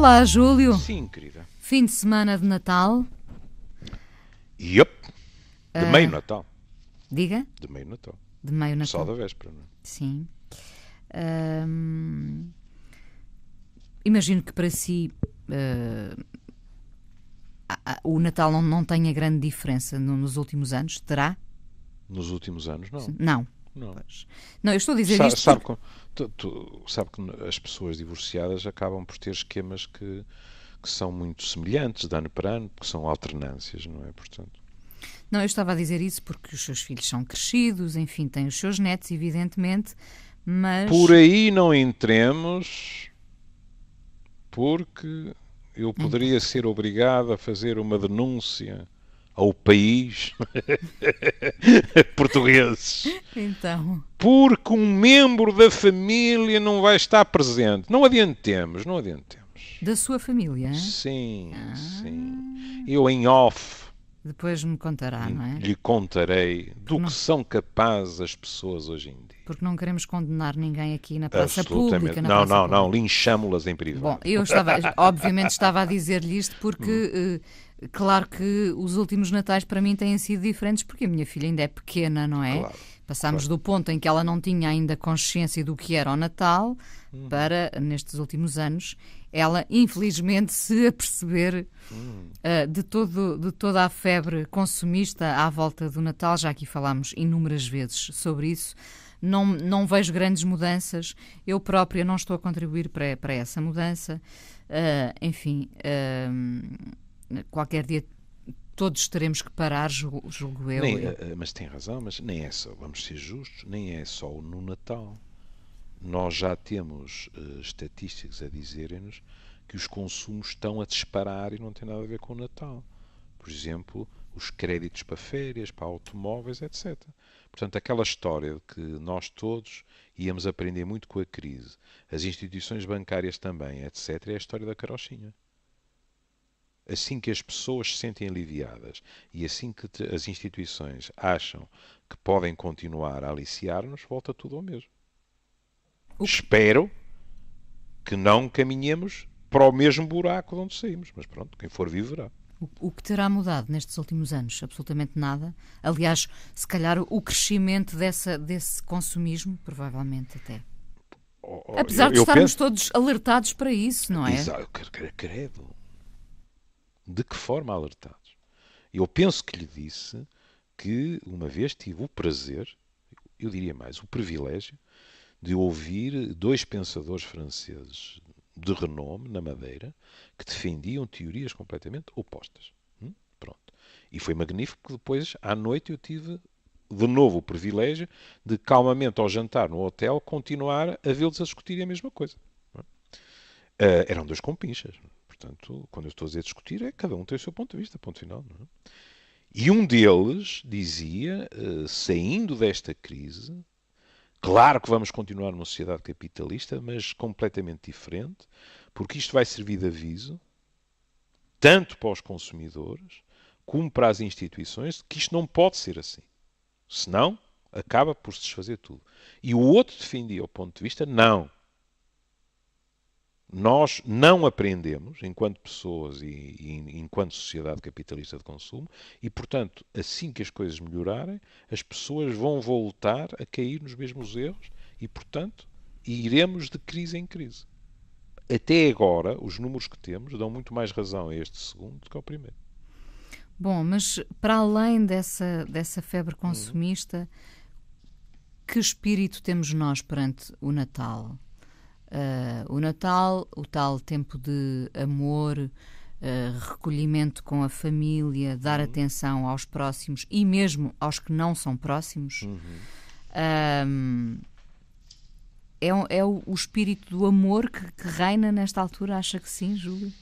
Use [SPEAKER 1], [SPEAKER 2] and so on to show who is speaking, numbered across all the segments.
[SPEAKER 1] Olá, Júlio.
[SPEAKER 2] Sim, querida.
[SPEAKER 1] Fim de semana de Natal.
[SPEAKER 2] Yup. De meio Natal.
[SPEAKER 1] Diga?
[SPEAKER 2] De meio Natal.
[SPEAKER 1] De meio Natal.
[SPEAKER 2] Só da véspera, não é?
[SPEAKER 1] Sim. Imagino que para si o Natal não tenha grande diferença nos últimos anos. Terá?
[SPEAKER 2] Nos últimos anos, não.
[SPEAKER 1] Não.
[SPEAKER 2] Não.
[SPEAKER 1] Não, eu estou a dizer isto
[SPEAKER 2] Sabe que as pessoas divorciadas acabam por ter esquemas que são muito semelhantes de ano para ano, porque são alternâncias, não é? Portanto...
[SPEAKER 1] Não, eu estava a dizer isso porque os seus filhos são crescidos, enfim, têm os seus netos, evidentemente, mas...
[SPEAKER 2] Por aí não entremos, porque eu poderia ser obrigado a fazer uma denúncia ao país portugueses.
[SPEAKER 1] Então...
[SPEAKER 2] Porque um membro da família não vai estar presente. Não adiantemos.
[SPEAKER 1] Da sua família?
[SPEAKER 2] Sim, sim. Eu em off
[SPEAKER 1] depois me contará, não é?
[SPEAKER 2] lhe contarei do que são capazes as pessoas hoje em dia.
[SPEAKER 1] Porque não queremos condenar ninguém aqui na praça
[SPEAKER 2] Absolutamente.
[SPEAKER 1] pública.
[SPEAKER 2] Não, linchamo-las em privado.
[SPEAKER 1] Bom, eu obviamente estava a dizer-lhe isto porque, claro que os últimos natais para mim têm sido diferentes porque a minha filha ainda é pequena, não é?
[SPEAKER 2] Claro.
[SPEAKER 1] Passámos do ponto em que ela não tinha ainda consciência do que era o Natal para, nestes últimos anos, ela infelizmente se aperceber de toda a febre consumista à volta do Natal. Já aqui falámos inúmeras vezes sobre isso. Não vejo grandes mudanças. Eu própria não estou a contribuir para essa mudança. Enfim, qualquer dia todos teremos que parar, julgo eu.
[SPEAKER 2] Mas tem razão, mas nem é só, vamos ser justos, nem é só no Natal. Nós já temos estatísticas a dizerem-nos que os consumos estão a disparar e não tem nada a ver com o Natal. Por exemplo, os créditos para férias, para automóveis, etc. Portanto, aquela história de que nós todos íamos aprender muito com a crise, as instituições bancárias também, etc., é a história da carochinha. Assim que as pessoas se sentem aliviadas e assim que as instituições acham que podem continuar a aliciar-nos, volta tudo ao mesmo. Espero que não caminhemos para o mesmo buraco de onde saímos. Mas pronto, quem for vivo verá.
[SPEAKER 1] O que terá mudado nestes últimos anos? Absolutamente nada. Aliás, se calhar o crescimento desse consumismo, provavelmente até. Apesar de estarmos todos alertados para isso, não é?
[SPEAKER 2] Exato, credo. De que forma alertados? Eu penso que lhe disse que uma vez tive o prazer, eu diria mais, o privilégio, de ouvir dois pensadores franceses de renome na Madeira que defendiam teorias completamente opostas. Pronto. E foi magnífico porque depois, à noite, eu tive de novo o privilégio de, calmamente ao jantar no hotel, continuar a vê-los a discutirem a mesma coisa. Eram dois compinchas. Portanto, quando eu estou a dizer discutir, cada um tem o seu ponto de vista, ponto final. Não é? E um deles dizia, saindo desta crise, claro que vamos continuar numa sociedade capitalista, mas completamente diferente, porque isto vai servir de aviso, tanto para os consumidores, como para as instituições, que isto não pode ser assim. Senão, acaba por se desfazer tudo. E o outro defendia o ponto de vista, não. Nós não aprendemos, enquanto pessoas e enquanto sociedade capitalista de consumo, e, portanto, assim que as coisas melhorarem, as pessoas vão voltar a cair nos mesmos erros e, portanto, iremos de crise em crise. Até agora, os números que temos dão muito mais razão a este segundo do que ao primeiro.
[SPEAKER 1] Bom, mas para além dessa febre consumista, que espírito temos nós perante o Natal? O Natal, o tal tempo de amor, recolhimento com a família, dar atenção aos próximos e mesmo aos que não são próximos, é o espírito do amor que reina nesta altura? Acha que sim, Júlio?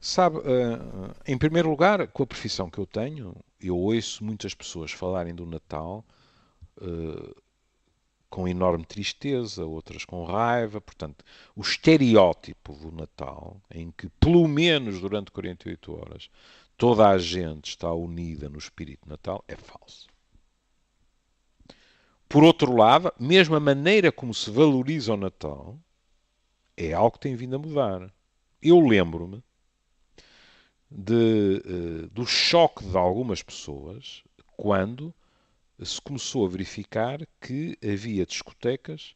[SPEAKER 2] Sabe, em primeiro lugar, com a profissão que eu tenho, eu ouço muitas pessoas falarem do Natal com enorme tristeza, outras com raiva. Portanto, o estereótipo do Natal, em que pelo menos durante 48 horas toda a gente está unida no espírito de Natal, é falso. Por outro lado, mesmo a maneira como se valoriza o Natal é algo que tem vindo a mudar. Eu lembro-me do choque de algumas pessoas quando se começou a verificar que havia discotecas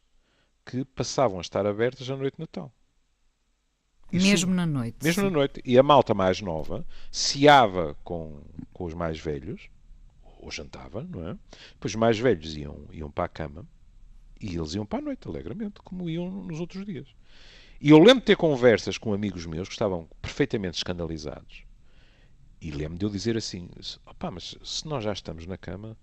[SPEAKER 2] que passavam a estar abertas à noite de Natal.
[SPEAKER 1] Mesmo na noite.
[SPEAKER 2] Mesmo
[SPEAKER 1] Sim.
[SPEAKER 2] na noite. E a malta mais nova ceava com os mais velhos, ou jantava, não é? Depois os mais velhos iam para a cama e eles iam para a noite, alegremente, como iam nos outros dias. E eu lembro de ter conversas com amigos meus que estavam perfeitamente escandalizados. E lembro de eu dizer assim: opá, mas se nós já estamos na cama,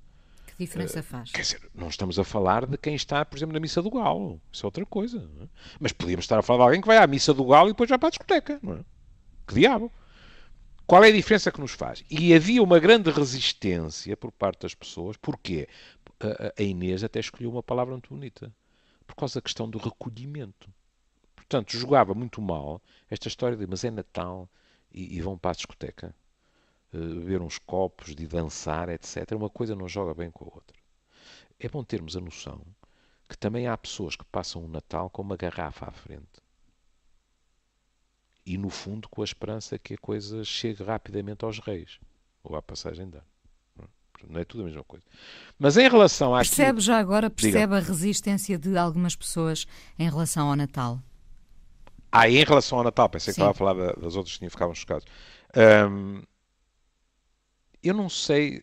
[SPEAKER 1] Que diferença faz?
[SPEAKER 2] quer dizer, não estamos a falar de quem está, por exemplo, na missa do Galo. Isso é outra coisa. Não é? Mas podíamos estar a falar de alguém que vai à missa do Galo e depois vai para a discoteca. Não é? Que diabo? Qual é a diferença que nos faz? E havia uma grande resistência por parte das pessoas. Porquê? A Inês até escolheu uma palavra muito bonita. Por causa da questão do recolhimento. Portanto, jogava muito mal esta história de mas é Natal e vão para a discoteca beber uns copos, de dançar, etc. Uma coisa não joga bem com a outra. É bom termos a noção que também há pessoas que passam o Natal com uma garrafa à frente. E, no fundo, com a esperança que a coisa chegue rapidamente aos reis. Ou à passagem de ano. Não é tudo a mesma coisa. Mas em relação àquilo...
[SPEAKER 1] Percebe já agora,
[SPEAKER 2] Diga.
[SPEAKER 1] percebe a resistência de algumas pessoas em relação ao Natal?
[SPEAKER 2] E em relação ao Natal, pensei que
[SPEAKER 1] Sim.
[SPEAKER 2] estava a falar das outras que ficavam chocados. Eu não sei...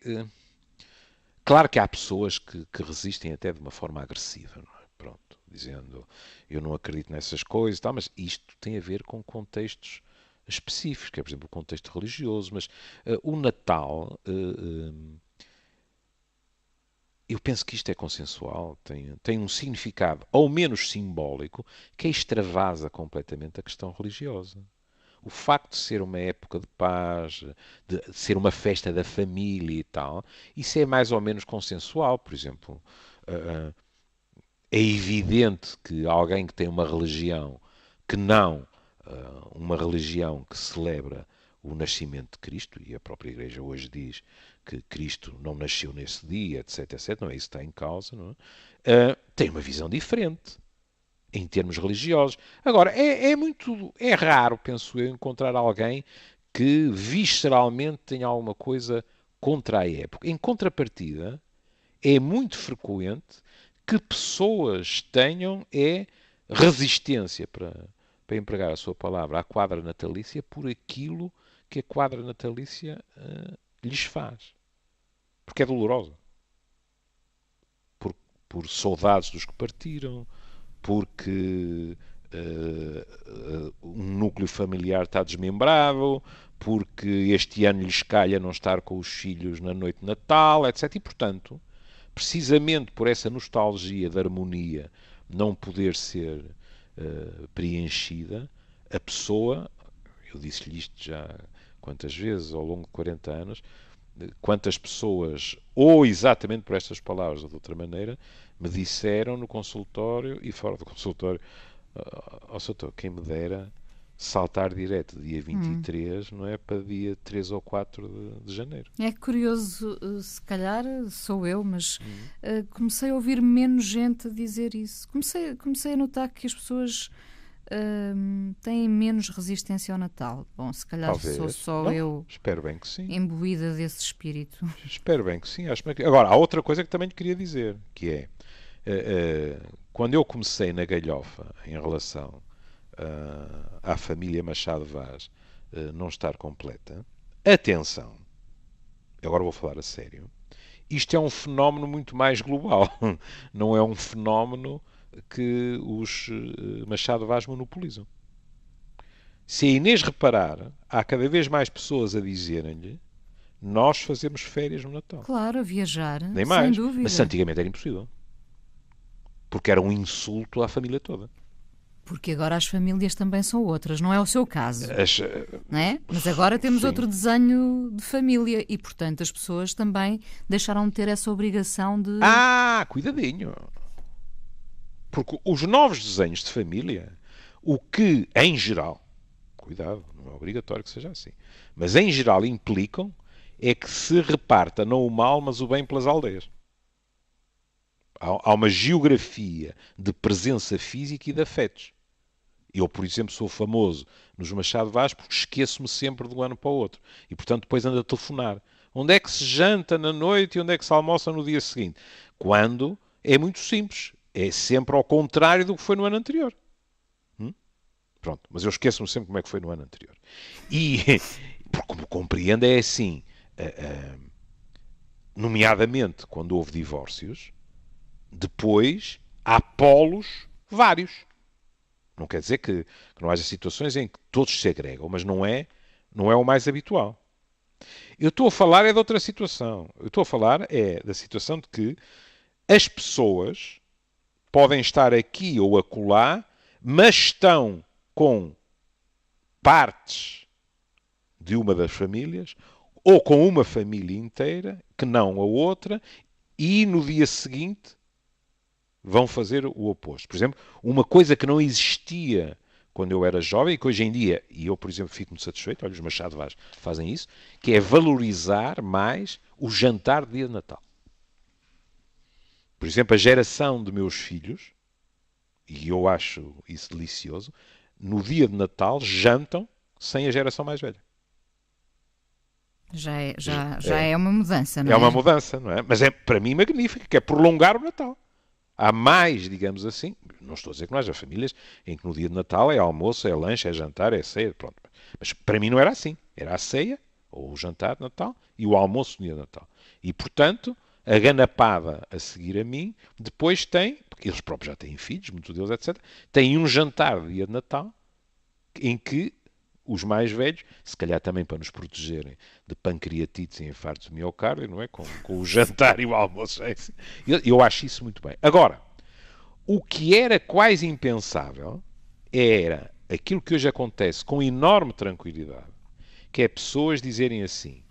[SPEAKER 2] Claro que há pessoas que resistem até de uma forma agressiva, não é? Pronto, dizendo eu não acredito nessas coisas e tal, mas isto tem a ver com contextos específicos, que é, por exemplo, o contexto religioso, mas o Natal, eu penso que isto é consensual, tem um significado, ao menos simbólico, que extravasa completamente a questão religiosa. O facto de ser uma época de paz, de ser uma festa da família e tal, isso é mais ou menos consensual. Por exemplo, é evidente que alguém que tem uma religião que não uma religião que celebra o nascimento de Cristo, e a própria Igreja hoje diz que Cristo não nasceu nesse dia, etc, etc, não é isso que está em causa, não é? Tem uma visão diferente em termos religiosos. Agora, é raro, penso eu, encontrar alguém que visceralmente tenha alguma coisa contra a época. Em contrapartida, é muito frequente que pessoas tenham resistência, para empregar a sua palavra, à quadra natalícia por aquilo que a quadra natalícia lhes faz. Porque é dolorosa. Por saudades dos que partiram, porque um núcleo familiar está desmembrado, porque este ano lhes calha não estar com os filhos na noite de Natal, etc. E, portanto, precisamente por essa nostalgia da harmonia não poder ser preenchida, a pessoa, eu disse-lhe isto já quantas vezes ao longo de 40 anos, quantas pessoas, ou exatamente por estas palavras ou de outra maneira, me disseram no consultório e fora do consultório: ó Soutor, quem me dera saltar direto de dia 23, não é, para dia 3 ou 4 de janeiro.
[SPEAKER 1] É curioso, se calhar sou eu, mas comecei a ouvir menos gente a dizer isso. Comecei a notar que as pessoas têm menos resistência ao Natal. Bom, se calhar
[SPEAKER 2] Talvez.
[SPEAKER 1] sou só
[SPEAKER 2] Não,
[SPEAKER 1] eu
[SPEAKER 2] espero bem que sim.
[SPEAKER 1] imbuída desse espírito.
[SPEAKER 2] Espero bem que sim. Acho que... Agora, há outra coisa que também lhe queria dizer, que é quando eu comecei na galhofa em relação à família Machado Vaz não estar completa, atenção, agora vou falar a sério, isto é um fenómeno muito mais global, não é um fenómeno que os Machado Vaz monopolizam. Se a Inês reparar, há cada vez mais pessoas a dizerem-lhe: nós fazemos férias no Natal.
[SPEAKER 1] Claro, a viajar,
[SPEAKER 2] Nem
[SPEAKER 1] sem
[SPEAKER 2] mais.
[SPEAKER 1] dúvida.
[SPEAKER 2] Mas antigamente era impossível. Porque era um insulto à família toda.
[SPEAKER 1] Porque agora as famílias também são outras, não é o seu caso, não é? Mas agora temos
[SPEAKER 2] Sim.
[SPEAKER 1] outro desenho de família e, portanto, as pessoas também deixaram de ter essa obrigação de...
[SPEAKER 2] Cuidadinho. Porque os novos desenhos de família, o que, em geral, cuidado, não é obrigatório que seja assim, mas em geral implicam é que se reparta não o mal, mas o bem pelas aldeias. Há uma geografia de presença física e de afetos. Eu, por exemplo, sou famoso nos Machado Vaz porque esqueço-me sempre de um ano para o outro. E, portanto, depois ando a telefonar. Onde é que se janta na noite e onde é que se almoça no dia seguinte? Quando é muito simples. É sempre ao contrário do que foi no ano anterior. Pronto, mas eu esqueço-me sempre como é que foi no ano anterior. E, como compreendo, é assim, nomeadamente quando houve divórcios, depois há polos vários. Não quer dizer que não haja situações em que todos se agregam, mas não é o mais habitual. Eu estou a falar é de outra situação. Eu estou a falar é da situação de que as pessoas podem estar aqui ou acolá, mas estão com partes de uma das famílias ou com uma família inteira, que não a outra, e no dia seguinte vão fazer o oposto. Por exemplo, uma coisa que não existia quando eu era jovem e que hoje em dia, e eu, por exemplo, fico muito satisfeito, olha, os Machado Vaz fazem isso, que é valorizar mais o jantar de dia de Natal. Por exemplo, a geração de meus filhos, e eu acho isso delicioso, no dia de Natal jantam sem a geração mais velha.
[SPEAKER 1] Já é uma mudança, não é?
[SPEAKER 2] É uma mudança, não é? Mas é, para mim, magnífico, que é prolongar o Natal. Há mais, digamos assim, não estou a dizer que não haja famílias em que no dia de Natal é almoço, é lanche, é jantar, é ceia, pronto. Mas para mim não era assim. Era a ceia, ou o jantar de Natal, e o almoço no dia de Natal. E, portanto, a ganapada a seguir a mim, depois tem, porque eles próprios já têm filhos, muitos deles, etc., têm um jantar de dia de Natal, em que os mais velhos, se calhar também para nos protegerem de pancreatites e infartos de miocárdio, não é? Com o jantar e o almoço. Eu acho isso muito bem. Agora, o que era quase impensável era aquilo que hoje acontece com enorme tranquilidade, que é pessoas dizerem assim,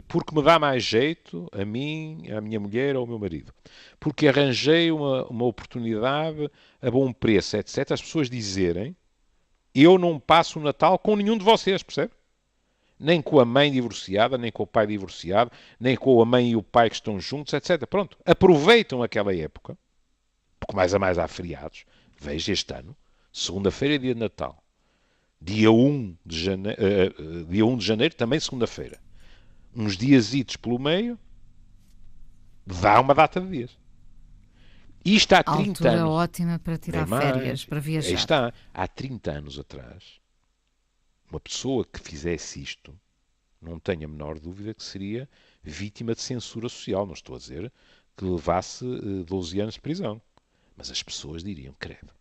[SPEAKER 2] porque me dá mais jeito a mim, a minha mulher ou ao meu marido, porque arranjei uma oportunidade a bom preço, etc. As pessoas dizerem, eu não passo o Natal com nenhum de vocês, percebe? Nem com a mãe divorciada, nem com o pai divorciado, nem com a mãe e o pai que estão juntos, etc. Pronto. Aproveitam aquela época, porque mais a mais há feriados. Veja este ano, segunda-feira é dia de Natal. Dia 1 de janeiro, também segunda-feira. Uns diazitos pelo meio, dá uma data de dias. Isto há 30
[SPEAKER 1] altura
[SPEAKER 2] anos.
[SPEAKER 1] Ótima para tirar férias, para viajar.
[SPEAKER 2] Aí está. Há 30 anos atrás, uma pessoa que fizesse isto, não tenho a menor dúvida que seria vítima de censura social. Não estou a dizer que levasse 12 anos de prisão. Mas as pessoas diriam, credo,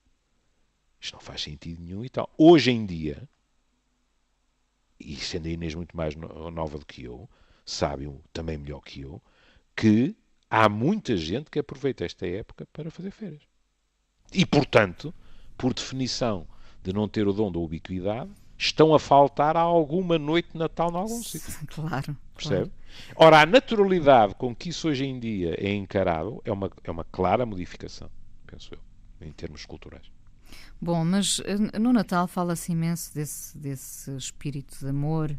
[SPEAKER 2] isto não faz sentido nenhum e tal. Hoje em dia, e sendo a Inês muito mais nova do que eu, sabe também melhor que eu, que há muita gente que aproveita esta época para fazer férias. E, portanto, por definição de não ter o dom da ubiquidade, estão a faltar a alguma noite de Natal em algum sítio.
[SPEAKER 1] Claro.
[SPEAKER 2] Percebe?
[SPEAKER 1] Claro.
[SPEAKER 2] Ora, a naturalidade com que isso hoje em dia é encarado é uma clara modificação, penso eu, em termos culturais.
[SPEAKER 1] Bom, mas no Natal fala-se imenso desse espírito de amor,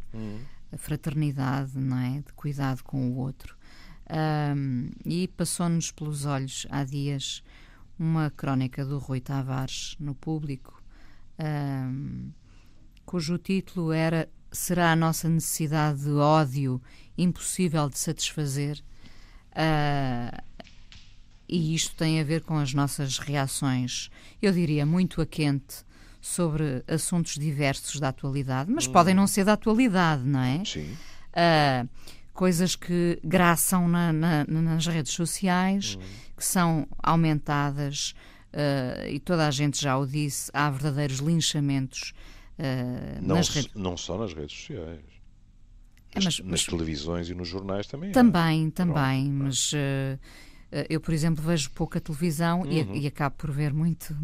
[SPEAKER 1] a fraternidade, não é? De cuidado com o outro. E passou-nos pelos olhos há dias uma crónica do Rui Tavares no Público, cujo título era "Será a nossa necessidade de ódio impossível de satisfazer?" E isto tem a ver com as nossas reações, eu diria, muito a quente sobre assuntos diversos da atualidade, mas podem não ser da atualidade, não é?
[SPEAKER 2] Sim.
[SPEAKER 1] Coisas que graçam nas redes sociais, que são aumentadas, e toda a gente já o disse, há verdadeiros linchamentos nas redes.
[SPEAKER 2] Não só nas redes sociais. Nas televisões e nos jornais também.
[SPEAKER 1] Também, mas eu, por exemplo, vejo pouca televisão e acabo por ver muito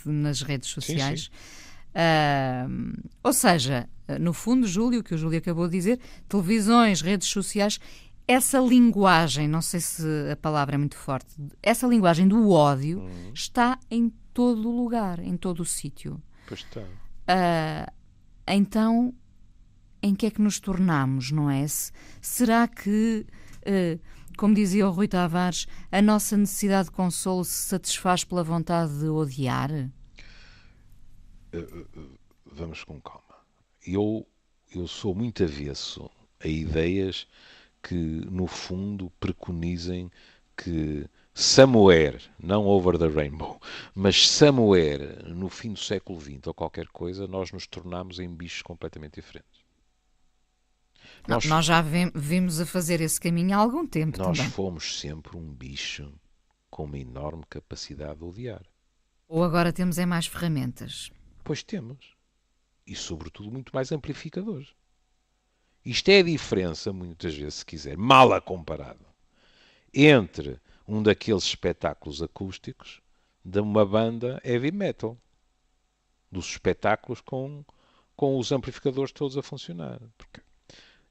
[SPEAKER 1] nas redes sociais. Sim. Ou seja, no fundo, Júlio, o que o Júlio acabou de dizer, televisões, redes sociais, essa linguagem, não sei se a palavra é muito forte, essa linguagem do ódio está em todo o lugar, em todo o sítio.
[SPEAKER 2] Pois está.
[SPEAKER 1] Então, em que é que nos tornamos, não é? Será que, como dizia o Rui Tavares, a nossa necessidade de consolo se satisfaz pela vontade de odiar?
[SPEAKER 2] vamos com calma. Eu, eu sou muito avesso a ideias que, no fundo, preconizem que somewhere, não over the rainbow, mas somewhere, no fim do século XX ou qualquer coisa, nós nos tornamos em bichos completamente diferentes.
[SPEAKER 1] Não,
[SPEAKER 2] Nós,
[SPEAKER 1] nós já vimos a fazer esse caminho há algum tempo
[SPEAKER 2] nós
[SPEAKER 1] também.
[SPEAKER 2] fomos sempre um bicho com uma enorme capacidade de odiar.
[SPEAKER 1] Ou agora temos é mais ferramentas.
[SPEAKER 2] Pois temos. E, sobretudo, muito mais amplificadores. Isto é a diferença, muitas vezes, se quiser, mal a comparado, entre um daqueles espetáculos acústicos de uma banda heavy metal. Dos espetáculos com os amplificadores todos a funcionar. Porque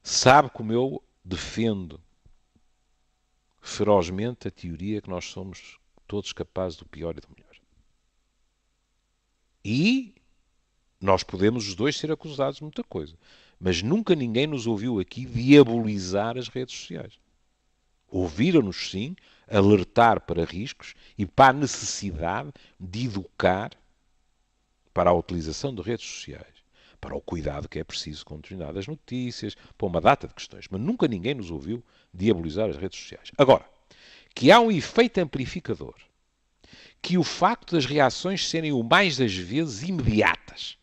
[SPEAKER 2] sabe como eu defendo ferozmente a teoria que nós somos todos capazes do pior e do melhor. E nós podemos os dois ser acusados de muita coisa. Mas nunca ninguém nos ouviu aqui diabolizar as redes sociais. Ouviram-nos, sim, alertar para riscos e para a necessidade de educar para a utilização de redes sociais, para o cuidado que é preciso com determinadas notícias, para uma data de questões. Mas nunca ninguém nos ouviu diabolizar as redes sociais. Agora, que há um efeito amplificador, que o facto das reações serem o mais das vezes imediatas,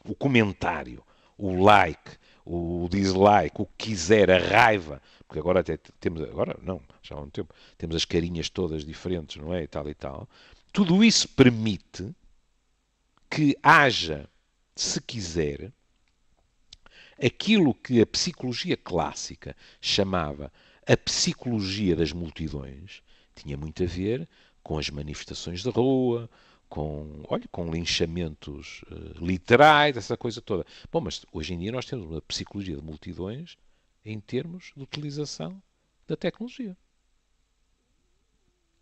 [SPEAKER 2] o comentário, o like, o dislike, o que quiser, a raiva, porque agora até temos, agora não, já há um tempo, temos as carinhas todas diferentes, não é? E tal, tudo isso permite que haja, se quiser, aquilo que a psicologia clássica chamava a psicologia das multidões, tinha muito a ver com as manifestações de rua, com linchamentos literais, essa coisa toda. Bom, mas hoje em dia nós temos uma psicologia de multidões em termos de utilização da tecnologia.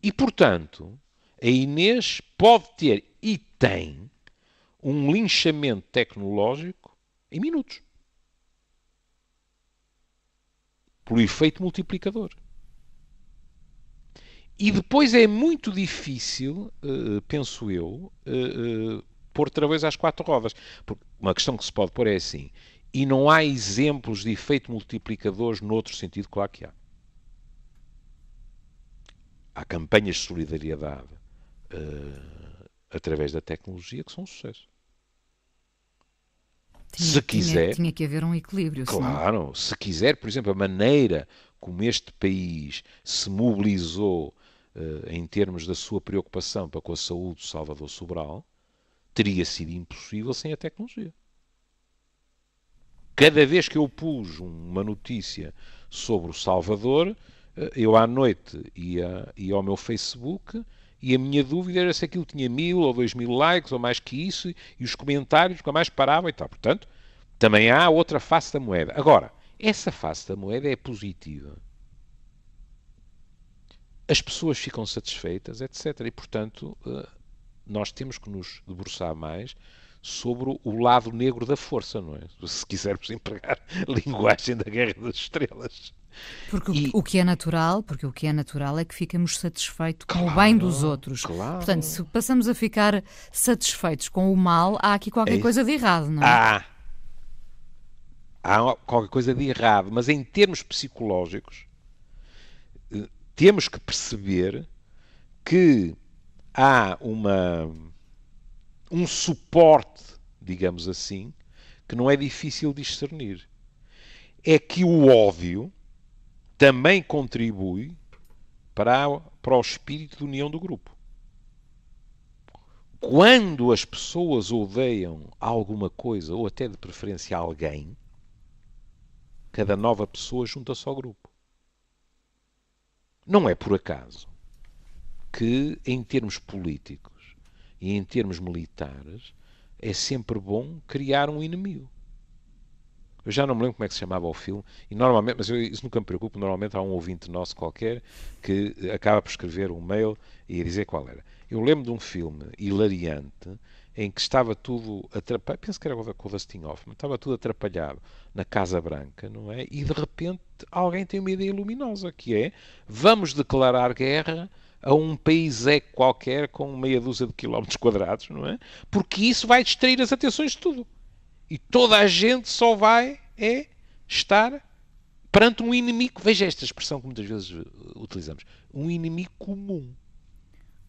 [SPEAKER 2] E, portanto, a Inês pode ter e tem um linchamento tecnológico em minutos. Pelo efeito multiplicador. E depois é muito difícil, penso eu, pôr outra vez às quatro rodas. Porque uma questão que se pode pôr é assim, e não há exemplos de efeito multiplicadores noutro sentido? Claro que há. Há campanhas de solidariedade através da tecnologia que são um sucesso. Se quiser,
[SPEAKER 1] tinha que haver um equilíbrio.
[SPEAKER 2] claro, senão... se quiser, por exemplo, a maneira como este país se mobilizou em termos da sua preocupação para com a saúde do Salvador Sobral, teria sido impossível sem a tecnologia. Cada vez que eu pus uma notícia sobre o Salvador, eu à noite ia ao meu Facebook e a minha dúvida era se aquilo tinha 1000 ou 2000 likes ou mais que isso, e os comentários nunca mais paravam e tal. Portanto, também há outra face da moeda. Agora, essa face da moeda é positiva. As pessoas ficam satisfeitas, etc. E, portanto, nós temos que nos debruçar mais sobre o lado negro da força, não é? Se quisermos empregar a linguagem da Guerra das Estrelas.
[SPEAKER 1] Porque o que é natural é que ficamos satisfeitos com o bem dos outros.
[SPEAKER 2] Claro.
[SPEAKER 1] Portanto, se passamos a ficar satisfeitos com o mal, há aqui qualquer coisa de errado, não é?
[SPEAKER 2] Há qualquer coisa de errado, mas em termos psicológicos, temos que perceber que há um suporte, digamos assim, que não é difícil discernir. É que o ódio também contribui para o espírito de união do grupo. Quando as pessoas odeiam alguma coisa, ou até de preferência alguém, cada nova pessoa junta-se ao grupo. Não é por acaso que, em termos políticos e em termos militares, é sempre bom criar um inimigo. Eu já não me lembro como é que se chamava o filme, e normalmente, mas isso nunca me preocupa, normalmente há um ouvinte nosso qualquer que acaba por escrever um mail e dizer qual era. Eu lembro de um filme hilariante em que estava tudo atrapalhado, penso que era com o Dustin Hoffman, estava tudo atrapalhado na Casa Branca, não é? E de repente alguém tem uma ideia luminosa, que é, vamos declarar guerra a um paíseco qualquer com meia dúzia de quilómetros quadrados, não é? Porque isso vai distrair as atenções de tudo. E toda a gente só vai estar perante um inimigo. Veja esta expressão que muitas vezes utilizamos. Um inimigo comum.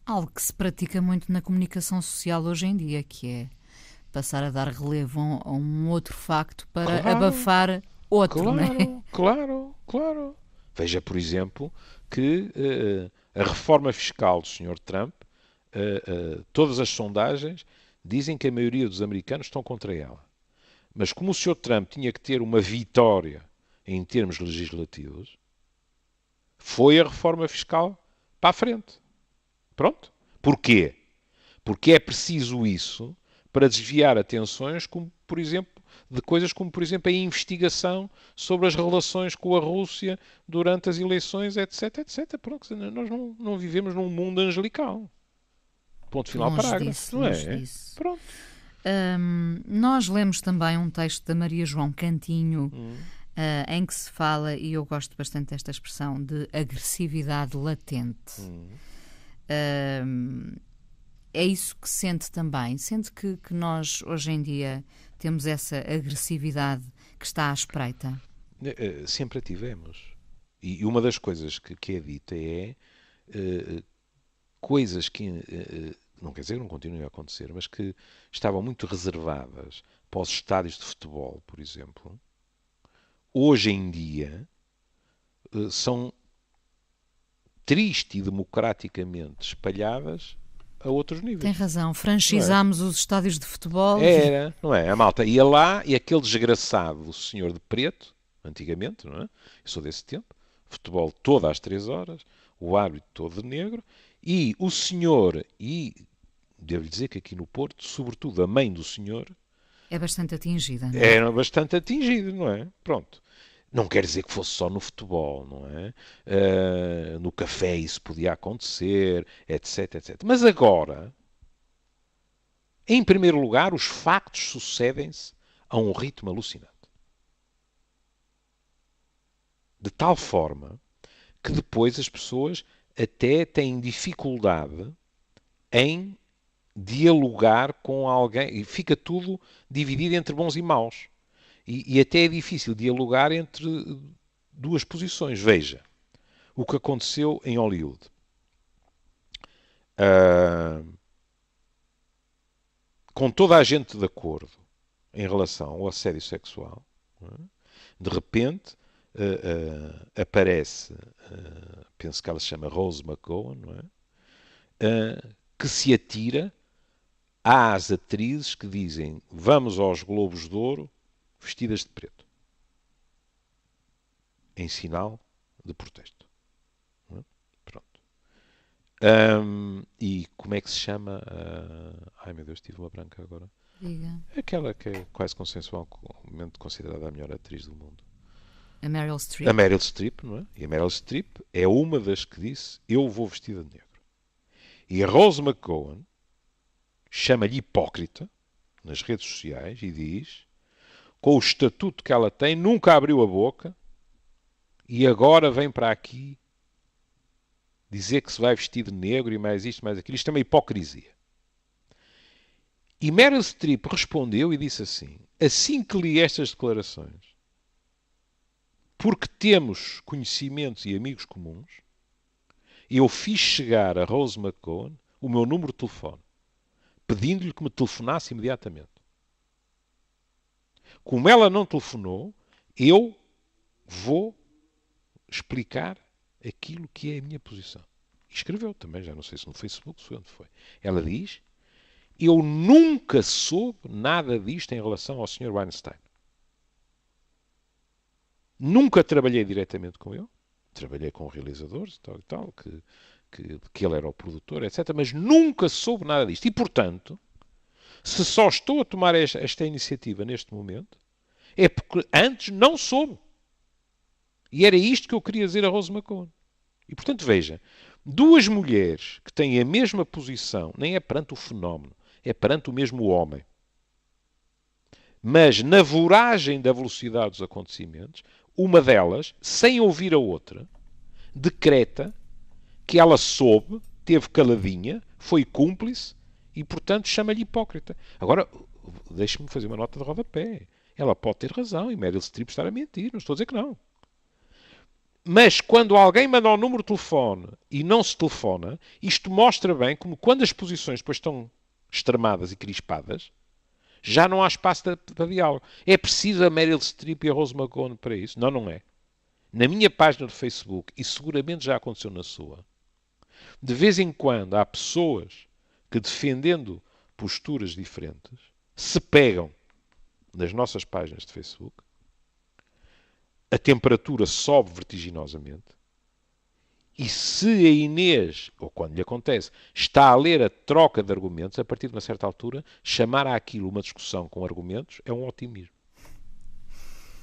[SPEAKER 1] Algo que se pratica muito na comunicação social hoje em dia, que é passar a dar relevo a um outro facto para abafar outro, não é?
[SPEAKER 2] Claro. Veja, por exemplo, que a reforma fiscal do Sr. Trump, todas as sondagens dizem que a maioria dos americanos estão contra ela. Mas como o Sr. Trump tinha que ter uma vitória em termos legislativos, foi a reforma fiscal para a frente. Pronto. Porquê? Porque é preciso isso para desviar atenções, como, por exemplo, de coisas como, por exemplo, a investigação sobre as relações com a Rússia durante as eleições, etc. Pronto, nós não vivemos num mundo angelical. Ponto final, parágrafo. Não é? Pronto.
[SPEAKER 1] Nós lemos também um texto da Maria João Cantinho, em que se fala, e eu gosto bastante desta expressão, de agressividade latente. É isso que sente também? Sente que nós, hoje em dia, temos essa agressividade que está à espreita?
[SPEAKER 2] Sempre a tivemos. E uma das coisas que é dita é coisas que, não quer dizer que não continuem a acontecer, mas que estavam muito reservadas para os estádios de futebol, por exemplo, hoje em dia são triste e democraticamente espalhadas a outros níveis.
[SPEAKER 1] Tem razão, franchizámos os estádios de futebol.
[SPEAKER 2] Era, não é? A malta ia lá e aquele desgraçado, o senhor de preto, antigamente, não é? Eu sou desse tempo, futebol todo às 3 horas, o árbitro todo de negro, e o senhor, e devo dizer que aqui no Porto, sobretudo a mãe do senhor,
[SPEAKER 1] é bastante atingida, não é?
[SPEAKER 2] Era bastante atingida, não é? Pronto. Não quer dizer que fosse só no futebol, não é? No café isso podia acontecer, etc. Mas agora, em primeiro lugar, os factos sucedem-se a um ritmo alucinante. De tal forma que depois as pessoas até têm dificuldade em dialogar com alguém e fica tudo dividido entre bons e maus. E até é difícil dialogar entre duas posições. Veja o que aconteceu em Hollywood. Com toda a gente de acordo em relação ao assédio sexual, de repente aparece, penso que ela se chama Rose McGowan, não é? Que se atira às atrizes que dizem vamos aos Globos de Ouro vestidas de preto, em sinal de protesto. Pronto. E como é que se chama? Ai meu Deus, tive uma branca agora.
[SPEAKER 1] Diga.
[SPEAKER 2] Aquela que é quase consensualmente considerada a melhor atriz do mundo.
[SPEAKER 1] A Meryl Streep.
[SPEAKER 2] A Meryl Streep, não é? E a Meryl Streep é uma das que disse eu vou vestida de negro. E a Rose McGowan chama-lhe hipócrita nas redes sociais e diz, com o estatuto que ela tem, nunca abriu a boca e agora vem para aqui dizer que se vai vestir de negro e mais isto, mais aquilo. Isto é uma hipocrisia. E Meryl Streep respondeu e disse assim que li estas declarações, porque temos conhecimentos e amigos comuns, eu fiz chegar a Rose McGowan o meu número de telefone, pedindo-lhe que me telefonasse imediatamente. Como ela não telefonou, eu vou explicar aquilo que é a minha posição. E escreveu também, já não sei se no Facebook, se onde foi. Ela diz, eu nunca soube nada disto em relação ao Sr. Weinstein. Nunca trabalhei diretamente com ele. Trabalhei com realizadores e tal, que ele era o produtor, etc. Mas nunca soube nada disto. E, portanto, se só estou a tomar esta iniciativa neste momento, é porque antes não soube. E era isto que eu queria dizer a Rose McGowan. E, portanto, veja, duas mulheres que têm a mesma posição, nem é perante o fenómeno, é perante o mesmo homem. Mas, na voragem da velocidade dos acontecimentos, uma delas, sem ouvir a outra, decreta que ela soube, teve caladinha, foi cúmplice e, portanto, chama-lhe hipócrita. Agora, deixe-me fazer uma nota de rodapé. Ela pode ter razão e Meryl Streep estar a mentir, não estou a dizer que não. Mas quando alguém manda um número de telefone e não se telefona, isto mostra bem como quando as posições depois estão extremadas e crispadas, já não há espaço para diálogo. É preciso a Meryl Streep e a Rose McGowan para isso? Não, não é. Na minha página do Facebook, e seguramente já aconteceu na sua, de vez em quando há pessoas que, defendendo posturas diferentes, se pegam nas nossas páginas de Facebook, a temperatura sobe vertiginosamente, e se a Inês, ou quando lhe acontece, está a ler a troca de argumentos, a partir de uma certa altura, chamar àquilo uma discussão com argumentos é um otimismo.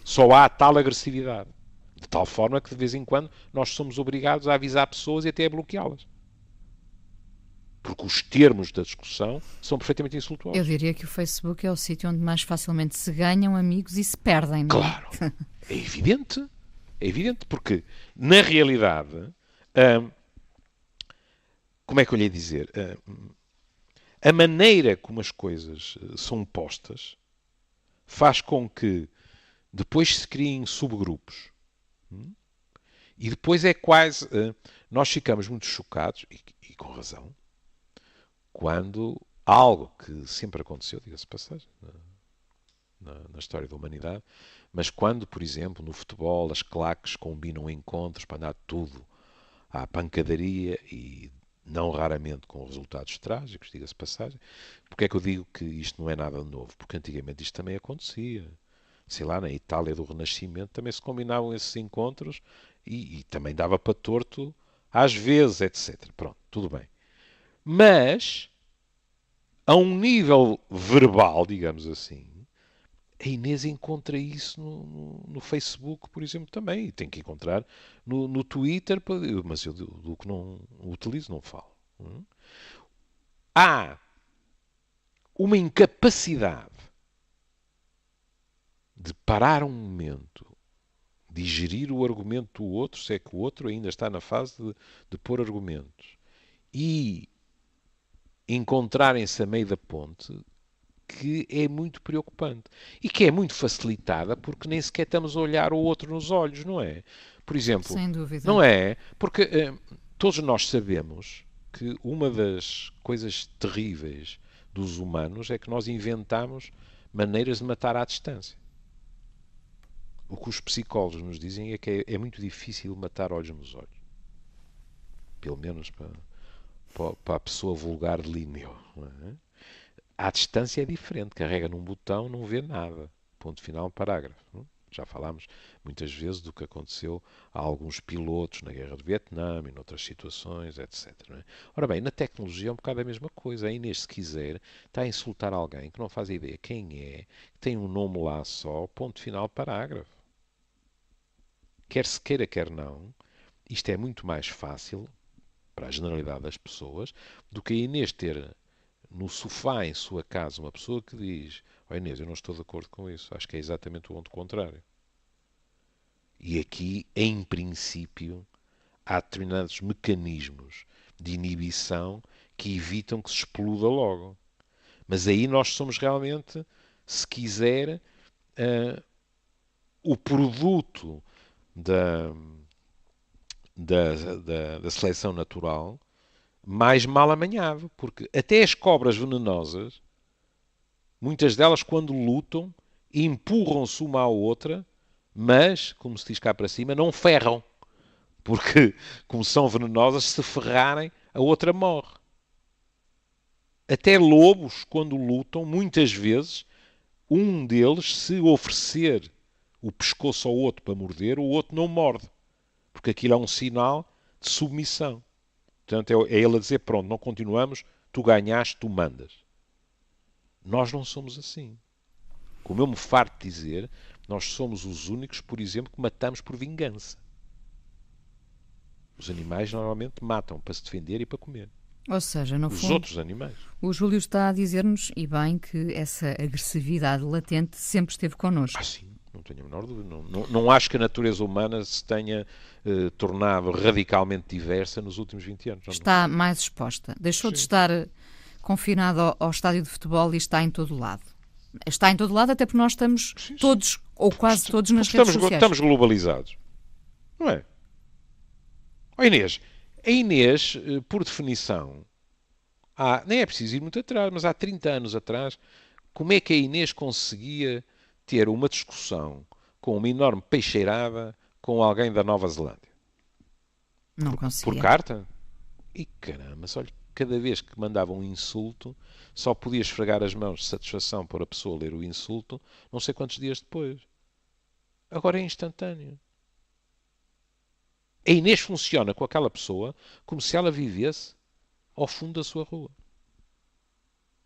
[SPEAKER 2] Só há tal agressividade. De tal forma que, de vez em quando, nós somos obrigados a avisar pessoas e até a bloqueá-las. Porque os termos da discussão são perfeitamente insultuosos.
[SPEAKER 1] Eu diria que o Facebook é o sítio onde mais facilmente se ganham amigos e se perdem, não é?
[SPEAKER 2] Claro. É evidente. É evidente, porque, na realidade, como é que eu lhe ia dizer? A maneira como as coisas são postas faz com que depois se criem subgrupos. E depois é quase... nós ficamos muito chocados, e com razão, quando algo que sempre aconteceu, diga-se de passagem, na história da humanidade, mas quando, por exemplo, no futebol as claques combinam encontros para andar tudo à pancadaria e não raramente com resultados trágicos, diga-se de passagem. Porque é que eu digo que isto não é nada novo? Porque antigamente isto também acontecia. Sei lá, na Itália do Renascimento também se combinavam esses encontros e também dava para torto às vezes, etc. Pronto, tudo bem. Mas, a um nível verbal, digamos assim, a Inês encontra isso no Facebook, por exemplo, também. E tem que encontrar no Twitter, mas eu do que não utilizo não falo. Há uma incapacidade de parar um momento, digerir o argumento do outro, se é que o outro ainda está na fase de pôr argumentos, e encontrarem-se a meio da ponte, que é muito preocupante. E que é muito facilitada porque nem sequer estamos a olhar o outro nos olhos, não é? Por exemplo,
[SPEAKER 1] sem dúvida.
[SPEAKER 2] Não é? Porque todos nós sabemos que uma das coisas terríveis dos humanos é que nós inventamos maneiras de matar à distância. O que os psicólogos nos dizem é que é muito difícil matar olhos nos olhos. Pelo menos para a pessoa vulgar de Linneo. À distância é diferente. Carrega num botão, não vê nada. Ponto final, parágrafo. Já falámos muitas vezes do que aconteceu a alguns pilotos na Guerra do Vietnã e noutras situações, etc. Não é? Ora bem, na tecnologia é um bocado a mesma coisa. A Inês, se quiser, está a insultar alguém que não faz ideia quem é, que tem um nome lá só, ponto final, parágrafo. Quer se queira, quer não, isto é muito mais fácil para a generalidade das pessoas do que a Inês ter no sofá em sua casa uma pessoa que diz: "Oh Inês, eu não estou de acordo com isso, acho que é exatamente o ponto contrário." E aqui, em princípio, há determinados mecanismos de inibição que evitam que se exploda logo. Mas aí nós somos realmente, se quiser, o produto da seleção natural mais mal amanhado, porque até as cobras venenosas, muitas delas, quando lutam, empurram-se uma à outra, mas, como se diz cá para cima, não ferram, porque, como são venenosas, se ferrarem, a outra morre. Até lobos, quando lutam, muitas vezes, um deles, se oferecer o pescoço ao outro para morder, o outro não morde, porque aquilo é um sinal de submissão. Portanto, é ele a dizer: pronto, não continuamos, tu ganhaste, tu mandas. Nós não somos assim. Como eu me farto de dizer, nós somos os únicos, por exemplo, que matamos por vingança. Os animais normalmente matam para se defender e para comer.
[SPEAKER 1] Ou seja, no
[SPEAKER 2] Os
[SPEAKER 1] fundo,
[SPEAKER 2] outros animais.
[SPEAKER 1] o Júlio está a dizer-nos, e bem, que essa agressividade latente sempre esteve connosco.
[SPEAKER 2] Sim. Não tenho a menor dúvida. Não acho que a natureza humana se tenha tornado radicalmente diversa nos últimos 20 anos.
[SPEAKER 1] Está mais exposta. Deixou de estar confinado ao estádio de futebol e está em todo o lado. Está em todo o lado até porque nós estamos todos, ou quase todos, nas redes sociais.
[SPEAKER 2] Estamos globalizados. Não é? Oh, Inês, a Inês, por definição, nem é preciso ir muito atrás, mas há 30 anos atrás, como é que a Inês conseguia ter uma discussão com uma enorme peixeirada com alguém da Nova Zelândia?
[SPEAKER 1] Não conseguia.
[SPEAKER 2] Por carta? E caramba, olha, cada vez que mandava um insulto, só podia esfregar as mãos de satisfação por a pessoa ler o insulto, não sei quantos dias depois. Agora é instantâneo. A Inês funciona com aquela pessoa como se ela vivesse ao fundo da sua rua.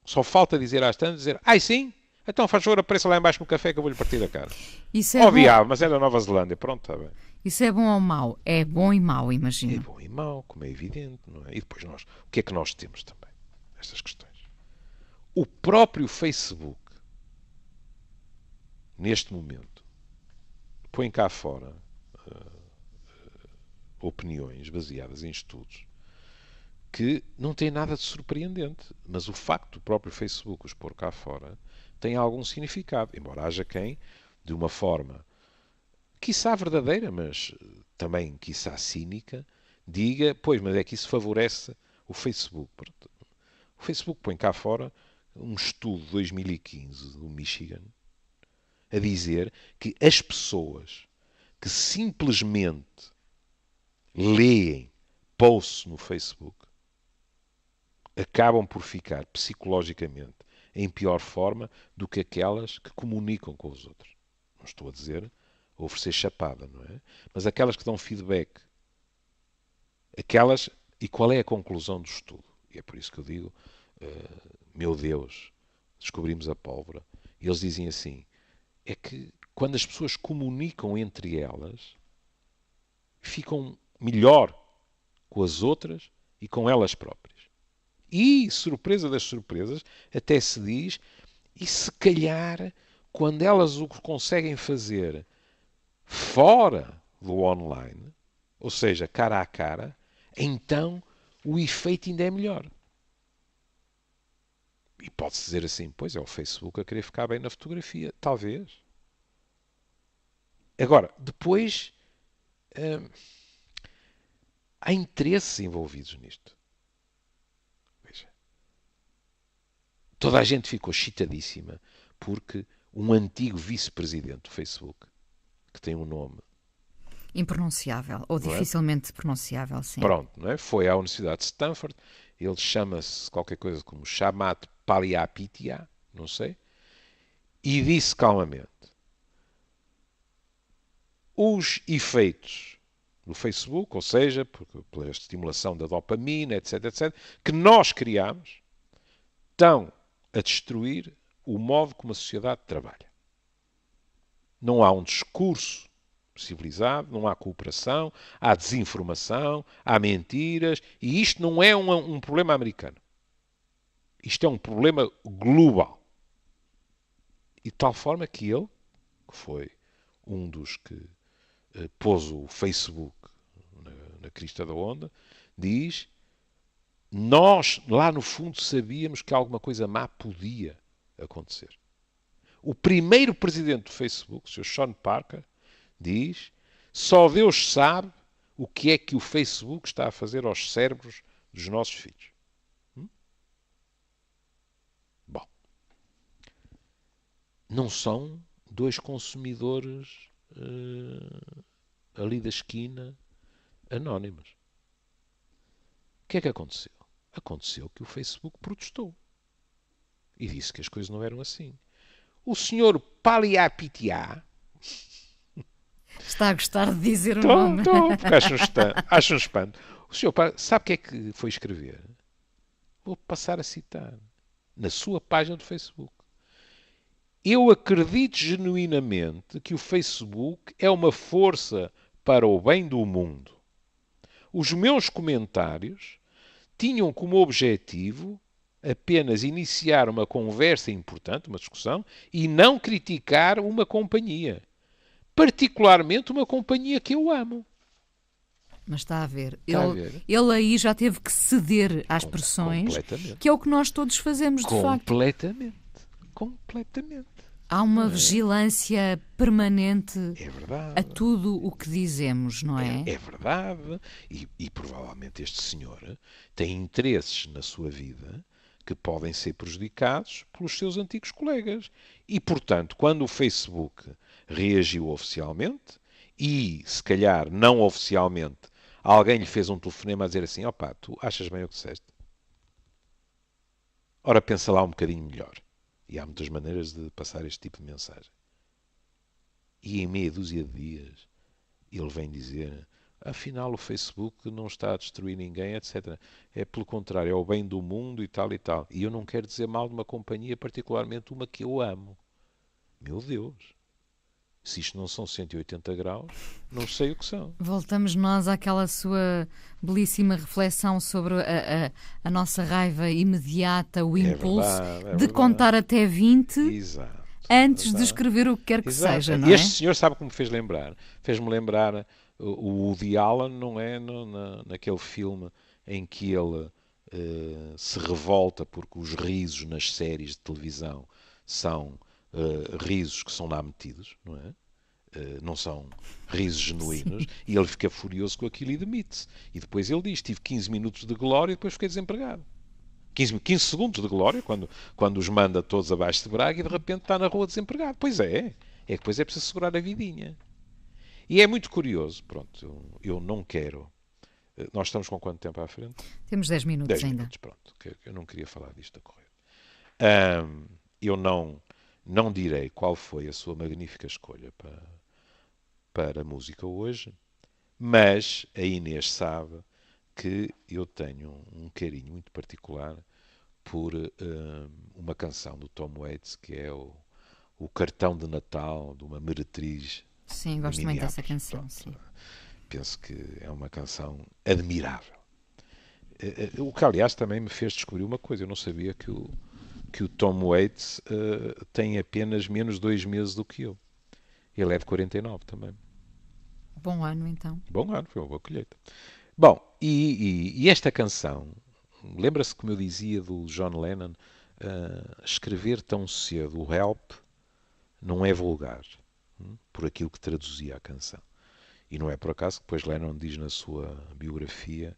[SPEAKER 2] Só falta dizer às tantas, ai sim, então faz favor, apareça lá embaixo no café que eu vou-lhe partir a cara.
[SPEAKER 1] Isso é
[SPEAKER 2] diabo, mas é da Nova Zelândia, pronto, está bem.
[SPEAKER 1] Isso é bom ou mau? É bom e mau, imagino.
[SPEAKER 2] É bom e mau, como é evidente, não é? E depois nós, o que é que nós temos também? Estas questões. O próprio Facebook, neste momento, põe cá fora opiniões baseadas em estudos que não têm nada de surpreendente, mas o facto do próprio Facebook os pôr cá fora tem algum significado, embora haja quem, de uma forma quiçá verdadeira, mas também quiçá cínica, diga, pois, mas é que isso favorece o Facebook. O Facebook põe cá fora um estudo de 2015 do Michigan a dizer que as pessoas que simplesmente leem posts no Facebook acabam por ficar psicologicamente em pior forma do que aquelas que comunicam com os outros. Não estou a dizer oferecer chapada, não é? Mas aquelas que dão feedback. Aquelas... E qual é a conclusão do estudo? E é por isso que eu digo, meu Deus, descobrimos a pólvora. E eles dizem assim, é que quando as pessoas comunicam entre elas, ficam melhor com as outras e com elas próprias. E, surpresa das surpresas, até se diz, e se calhar, quando elas o conseguem fazer fora do online, ou seja, cara a cara, então o efeito ainda é melhor. E pode-se dizer assim, pois é o Facebook a querer ficar bem na fotografia. Talvez. Agora, depois, há interesses envolvidos nisto. Veja. Toda a gente ficou excitadíssima porque um antigo vice-presidente do Facebook, que tem um nome
[SPEAKER 1] impronunciável, ou dificilmente pronunciável, sim.
[SPEAKER 2] Pronto, não é? Foi à Universidade de Stanford, ele chama-se qualquer coisa como Shamat Palihapitiya, não sei, e disse calmamente, os efeitos do Facebook, ou seja, pela estimulação da dopamina, etc, etc, que nós criamos, estão a destruir o modo como a sociedade trabalha. Não há um discurso civilizado, não há cooperação, há desinformação, há mentiras, e isto não é um problema americano. Isto é um problema global. E de tal forma que ele, que foi um dos que pôs o Facebook na crista da onda, diz, nós lá no fundo sabíamos que alguma coisa má podia acontecer. O primeiro presidente do Facebook, o Sr. Sean Parker, diz, só Deus sabe o que é que o Facebook está a fazer aos cérebros dos nossos filhos. Bom, não são dois consumidores ali da esquina anónimos. O que é que aconteceu? Aconteceu que o Facebook protestou e disse que as coisas não eram assim. O senhor Palihapitiya
[SPEAKER 1] está a gostar de dizer o nome.
[SPEAKER 2] Porque acho um espanto. O senhor sabe o que é que foi escrever? Vou passar a citar. Na sua página do Facebook. Eu acredito genuinamente que o Facebook é uma força para o bem do mundo. Os meus comentários tinham como objetivo apenas iniciar uma conversa importante, uma discussão, e não criticar uma companhia. particularmente uma companhia que eu amo.
[SPEAKER 1] Mas está a ver.
[SPEAKER 2] Está a ver?
[SPEAKER 1] Ele aí já teve que ceder às pressões,
[SPEAKER 2] Completamente.
[SPEAKER 1] que é o que nós todos fazemos, de facto.
[SPEAKER 2] Completamente. Completamente.
[SPEAKER 1] Há uma vigilância permanente
[SPEAKER 2] É verdade.
[SPEAKER 1] a tudo o que dizemos, não é?
[SPEAKER 2] É verdade. E provavelmente este senhor tem interesses na sua vida que podem ser prejudicados pelos seus antigos colegas. E, portanto, quando o Facebook reagiu oficialmente e, se calhar, não oficialmente, alguém lhe fez um telefonema a dizer assim: opá, tu achas bem o que disseste? Ora, pensa lá um bocadinho melhor. E há muitas maneiras de passar este tipo de mensagem. E em meia dúzia de dias ele vem dizer: afinal o Facebook não está a destruir ninguém, etc. É pelo contrário, é o bem do mundo e tal e tal. E eu não quero dizer mal de uma companhia, particularmente uma que eu amo. Meu Deus! Se isto não são 180 graus, não sei o que são.
[SPEAKER 1] Voltamos nós àquela sua belíssima reflexão sobre a nossa raiva imediata, o impulso de contar até 20
[SPEAKER 2] Exato.
[SPEAKER 1] antes de escrever o que quer que seja, não é?
[SPEAKER 2] Este senhor sabe como me fez lembrar? Fez-me lembrar o Woody Allen, não é? Naquele filme em que ele se revolta porque os risos nas séries de televisão são risos que são lá metidos, não é? Não são risos genuínos. Sim. E ele fica furioso com aquilo e demite-se. E depois ele diz: tive 15 minutos de glória e depois fiquei desempregado. 15 segundos de glória, quando os manda todos abaixo de Braga e de repente está na rua desempregado. Pois é. É que depois é preciso segurar a vidinha. E é muito curioso. Pronto, eu não quero. Nós estamos com quanto tempo à frente?
[SPEAKER 1] Temos 10 minutos
[SPEAKER 2] 10
[SPEAKER 1] ainda.
[SPEAKER 2] Minutos, pronto. Eu não queria falar disto a correr. Eu não direi qual foi a sua magnífica escolha para a música hoje, mas a Inês sabe que eu tenho um carinho muito particular por uma canção do Tom Waits, que é o Cartão de Natal de uma meretriz.
[SPEAKER 1] Sim, gosto muito dessa canção. Sim.
[SPEAKER 2] Penso que é uma canção admirável. O que, aliás, também me fez descobrir uma coisa. Eu não sabia que o Tom Waits tem apenas menos 2 meses do que eu. Ele é de 49 também.
[SPEAKER 1] Bom ano, então.
[SPEAKER 2] Bom ano, foi uma boa colheita. Bom, e esta canção, lembra-se, como eu dizia, do John Lennon, escrever tão cedo o Help não é vulgar, por aquilo que traduzia a canção. E não é por acaso que depois Lennon diz na sua biografia: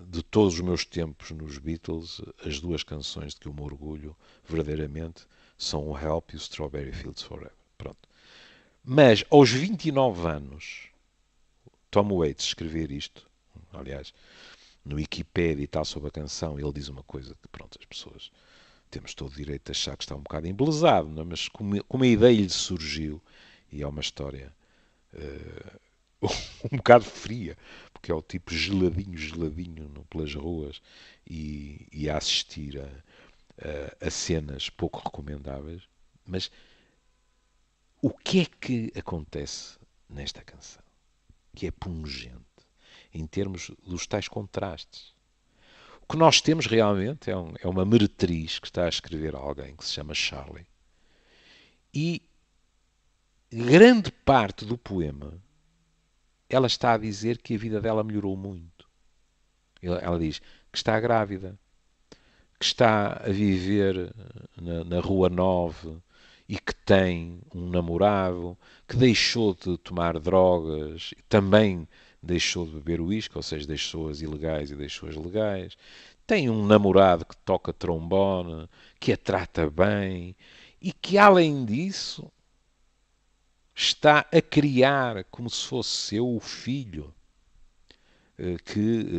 [SPEAKER 2] de todos os meus tempos nos Beatles, as 2 canções de que eu me orgulho verdadeiramente são o Help e o Strawberry Fields Forever. Pronto. Mas aos 29 anos, Tom Waits escrever isto, aliás, no Wikipedia e tal sobre a canção, ele diz uma coisa que, pronto, as pessoas temos todo o direito de achar que está um bocado embelezado, não é? Mas como a ideia lhe surgiu, e é uma história um bocado fria, porque é o tipo geladinho pelas ruas e a assistir a cenas pouco recomendáveis. Mas o que é que acontece nesta canção? Que é pungente em termos dos tais contrastes. O que nós temos realmente é uma meretriz que está a escrever a alguém que se chama Charlie. E grande parte do poema ela está a dizer que a vida dela melhorou muito. Ela diz que está grávida, que está a viver na Rua 9 e que tem um namorado, que deixou de tomar drogas, também deixou de beber uísque, ou seja, deixou as ilegais e deixou as legais. Tem um namorado que toca trombone, que a trata bem e que, além disso, está a criar como se fosse seu o filho,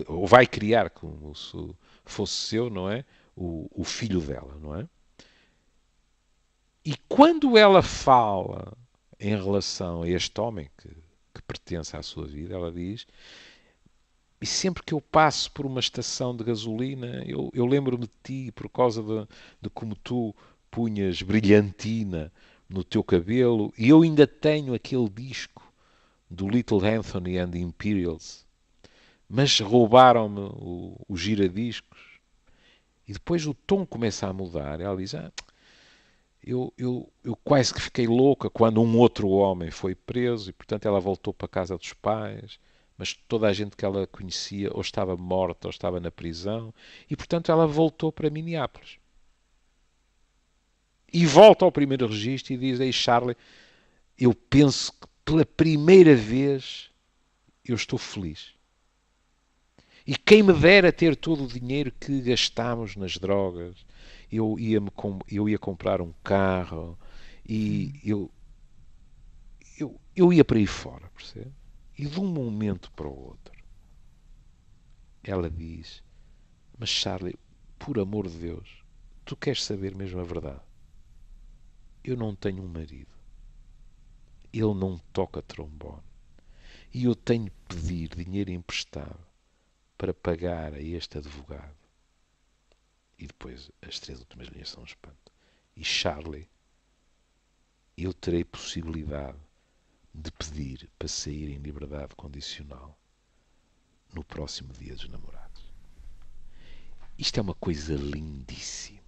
[SPEAKER 2] ou vai criar como se fosse seu, não é? O filho dela, não é? E quando ela fala em relação a este homem que pertence à sua vida, ela diz: e sempre que eu passo por uma estação de gasolina, eu lembro-me de ti por causa de como tu punhas brilhantina no teu cabelo, e eu ainda tenho aquele disco do Little Anthony and the Imperials, mas roubaram-me o giradiscos. E depois o tom começa a mudar. Ela diz: eu quase que fiquei louca quando um outro homem foi preso e, portanto, ela voltou para a casa dos pais, mas toda a gente que ela conhecia ou estava morta ou estava na prisão e, portanto, ela voltou para Minneapolis. E volta ao primeiro registro e diz: Ei, Charlie, eu penso que pela primeira vez eu estou feliz. E quem me dera ter todo o dinheiro que gastámos nas drogas, eu ia comprar um carro e eu ia para aí fora, percebe? E de um momento para o outro, ela diz: Mas Charlie, por amor de Deus, tu queres saber mesmo a verdade? Eu não tenho um marido. Ele não toca trombone. E eu tenho de pedir dinheiro emprestado para pagar a este advogado. E depois as 3 últimas linhas são um espanto. E Charlie, eu terei possibilidade de pedir para sair em liberdade condicional no próximo Dia dos Namorados. Isto é uma coisa lindíssima.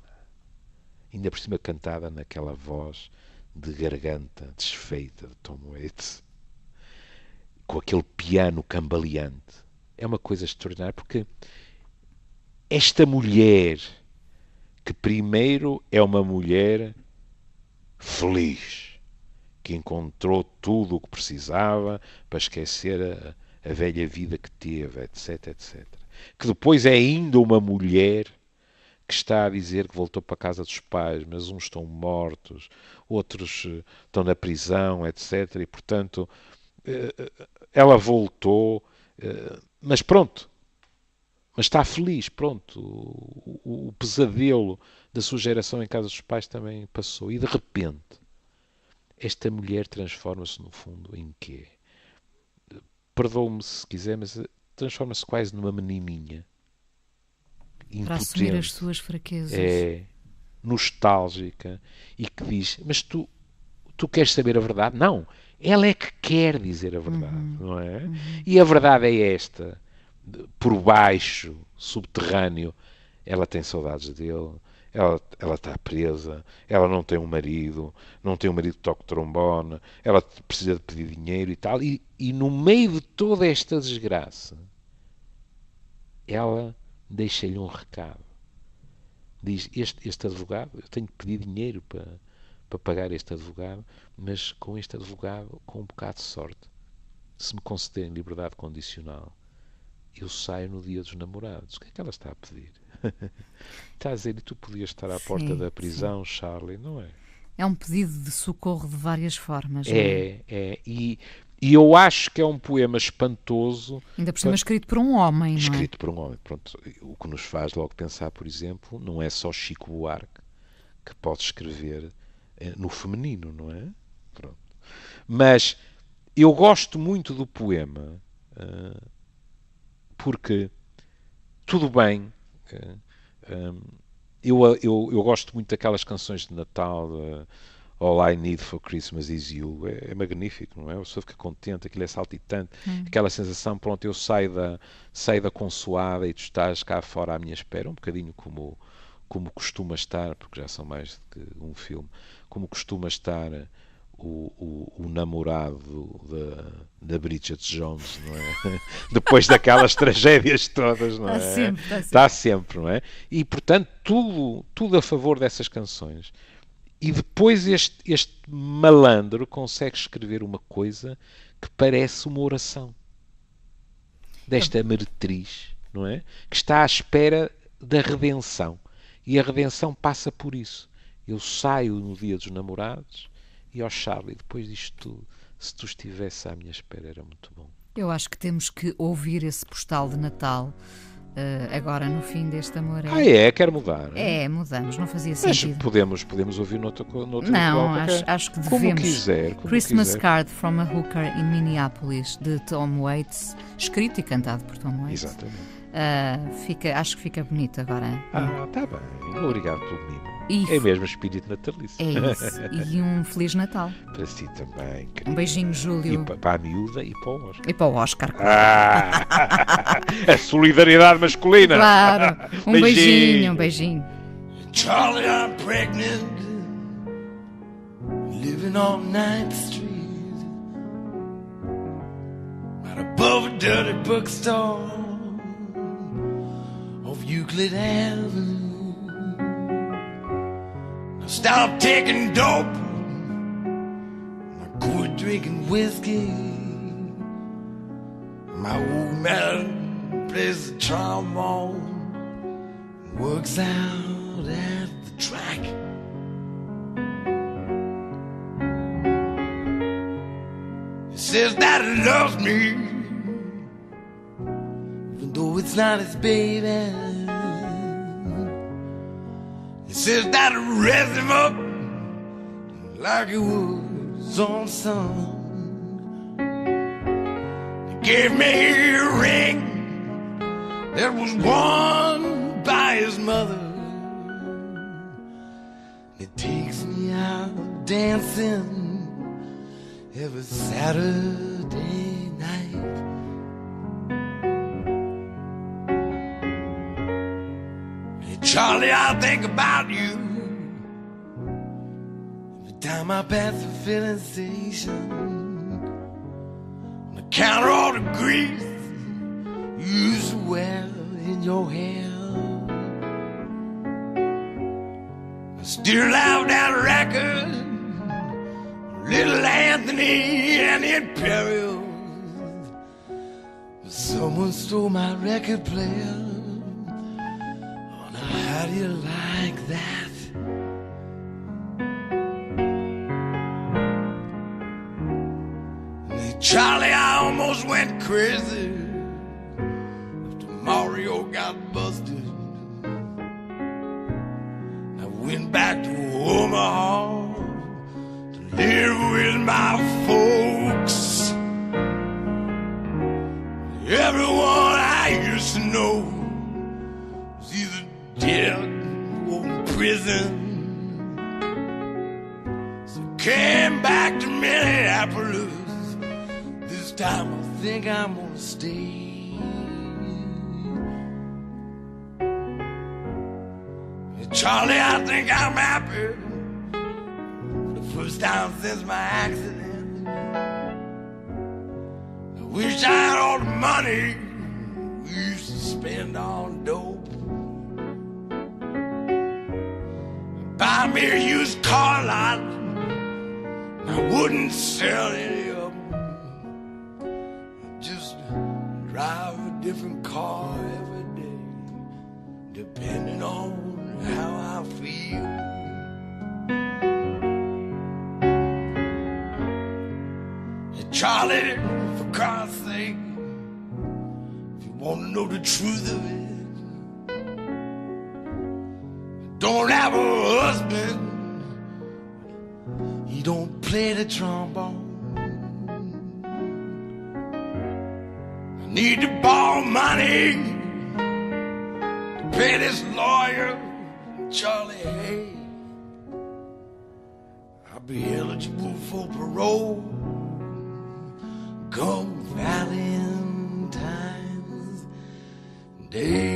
[SPEAKER 2] Ainda por cima cantada naquela voz de garganta desfeita de Tom Waits, com aquele piano cambaleante. É uma coisa extraordinária, porque esta mulher, que primeiro é uma mulher feliz, que encontrou tudo o que precisava para esquecer a velha vida que teve, etc, etc. Que depois é ainda uma mulher que está a dizer que voltou para a casa dos pais, mas uns estão mortos, outros estão na prisão, etc. E, portanto, ela voltou, mas pronto, mas está feliz, pronto. O pesadelo da sua geração em casa dos pais também passou. E, de repente, esta mulher transforma-se, no fundo, em quê? Perdoe-me se quiser, mas transforma-se quase numa menininha.
[SPEAKER 1] Para assumir as suas fraquezas.
[SPEAKER 2] É nostálgica e que diz: Mas tu queres saber a verdade? Não, ela é que quer dizer a verdade, não é? E a verdade é esta: por baixo, subterrâneo, ela tem saudades dele, ela está presa, ela não tem um marido que toque trombone, ela precisa de pedir dinheiro e tal, e no meio de toda esta desgraça, ela deixa-lhe um recado. Diz: este advogado, eu tenho que pedir dinheiro para pagar este advogado, mas com este advogado, com um bocado de sorte, se me concederem liberdade condicional, eu saio no Dia dos Namorados. O que é que ela está a pedir? Está a dizer: e tu podias estar à porta da prisão, sim. Charlie, não é?
[SPEAKER 1] É um pedido de socorro de várias formas.
[SPEAKER 2] E eu acho que é um poema espantoso.
[SPEAKER 1] Ainda por cima escrito por um homem, não é?
[SPEAKER 2] Escrito por um homem. Pronto, o que nos faz logo pensar, por exemplo, não é só Chico Buarque que pode escrever no feminino, não é? Pronto. Mas eu gosto muito do poema porque, tudo bem, eu gosto muito daquelas canções de Natal, All I Need for Christmas Is You. É magnífico, não é? A pessoa fica contente, aquilo é saltitante, aquela sensação, pronto, eu saio da consoada e tu estás cá fora à minha espera, um bocadinho como costuma estar, porque já são mais do que um filme, como costuma estar o namorado da Bridget Jones, não é? Depois daquelas tragédias todas, não é? Está sempre, não é? E, portanto, tudo a favor dessas canções. E depois este malandro consegue escrever uma coisa que parece uma oração. Desta meretriz, não é? Que está à espera da redenção. E a redenção passa por isso. Eu saio no Dia dos Namorados e, Charlie, depois disto tudo, se tu estivesse à minha espera, era muito bom.
[SPEAKER 1] Eu acho que temos que ouvir esse postal de Natal agora no fim deste amor.
[SPEAKER 2] Quer mudar?
[SPEAKER 1] Mudamos, não fazia sentido.
[SPEAKER 2] Mas podemos ouvir noutra
[SPEAKER 1] Não, acho que devemos.
[SPEAKER 2] Como quiser.
[SPEAKER 1] Christmas Card from a Hooker in Minneapolis, de Tom Waits, escrito e cantado por Tom Waits.
[SPEAKER 2] Exatamente.
[SPEAKER 1] Acho que fica bonito agora.
[SPEAKER 2] Está bem. Obrigado pelo mimo. É mesmo espírito natalício.
[SPEAKER 1] É isso. E um Feliz Natal.
[SPEAKER 2] Para si também, querido.
[SPEAKER 1] Um beijinho, Júlio.
[SPEAKER 2] E para a miúda e para o Oscar.
[SPEAKER 1] E para o Oscar.
[SPEAKER 2] A solidariedade masculina.
[SPEAKER 1] Claro. Um beijinho.
[SPEAKER 3] Charlie, I'm pregnant living on 9th Street, right above a dirty bookstore off Euclid Avenue. I stopped taking dope, I quit drinking whiskey. My old man plays the trombone, works out at the track. He says that he loves me, even though it's not his baby. He says that he raised him up like he was his own son. Gave me a ring that was worn by his mother. It takes me out dancing every Saturday night. Hey Charlie, I think about you every time I pass the filling station. Count all the grease you used to wear in your hair. I still have that record, Little Anthony and the Imperials. But someone stole my record player. Oh, now how do you like that? Charlie, I almost went crazy after Mario got busted. I went back to Omaha to live with my folks. Everyone I used to know was either dead or in prison. So I came back to Minneapolis. This time I think I'm gonna stay. Charlie, I think I'm happy for the first time since my accident. I wish I had all the money we used to spend on dope. Buy me a used car lot, I wouldn't sell any of them. Just drive a different car every day, depending on how I feel. Hey Charlie, for God's sake, if you want to know the truth of it, don't have a husband, he don't play the trombone. I need to borrow money to pay this lawyer, Charlie Hay. I'll be eligible for parole come Valentine's Day.